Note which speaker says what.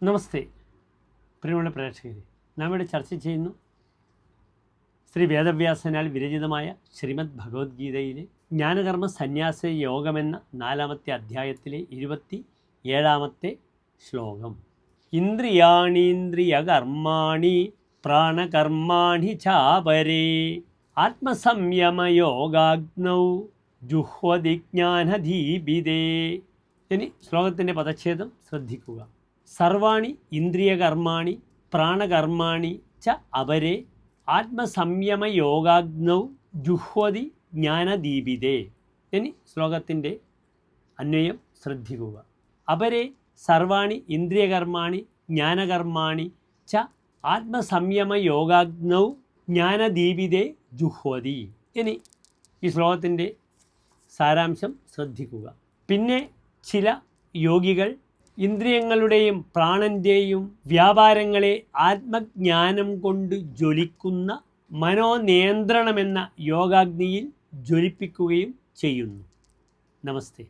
Speaker 1: നമസ്തേ പ്രിയമുള്ള പ്രേക്ഷകരെ, നാം ഇവിടെ ചർച്ച ചെയ്യുന്നു ശ്രീ വേദവ്യാസനാൽ വിരചിതമായ ശ്രീമദ് ഭഗവത്ഗീതയിലെ ജ്ഞാനകർമ്മ സന്യാസ യോഗമെന്ന 4-ാമത്തെ അധ്യായത്തിലെ 27-ാമത്തെ ശ്ലോകം. ഇന്ദ്രിയാണീന്ദ്രിയകർമാണി പ്രാണകർമാണി ചാപരേ ആത്മസംയമയോഗാഗ്നൗ ജുഹ്വതി ജ്ഞാനദീപിതേ. ഇനി ശ്ലോകത്തിൻ്റെ പദച്ഛേദം ശ്രദ്ധിക്കുക. സർവാണി ഇന്ദ്രിയകർമാണി പ്രാണകർമാണി ച അപരേ ആത്മസംയമയോഗാഗ്നൗ ജുഹ്വതി ജ്ഞാനദീപിതേ. ഇനി ശ്ലോകത്തിൻ്റെ അന്വയം ശ്രദ്ധിക്കുക. അപരേ സർവാണി ഇന്ദ്രിയകർമാണി ജ്ഞാനകർമാണി ച ആത്മസംയമയോഗാഗ്നൗ ജ്ഞാനദീപിതേ ജുഹ്വതി. ഇനി ഈ ശ്ലോകത്തിൻ്റെ സാരാംശം ശ്രദ്ധിക്കുക. പിന്നെ ചില യോഗികൾ ഇന്ദ്രിയങ്ങളുടെയും പ്രാണൻ്റെയും വ്യാപാരങ്ങളെ ആത്മജ്ഞാനം കൊണ്ട് ജ്വലിക്കുന്ന മനോനിയന്ത്രണമെന്ന യോഗാഗ്നിയിൽ ജ്വലിപ്പിക്കുകയും ചെയ്യുന്നു. നമസ്തേ.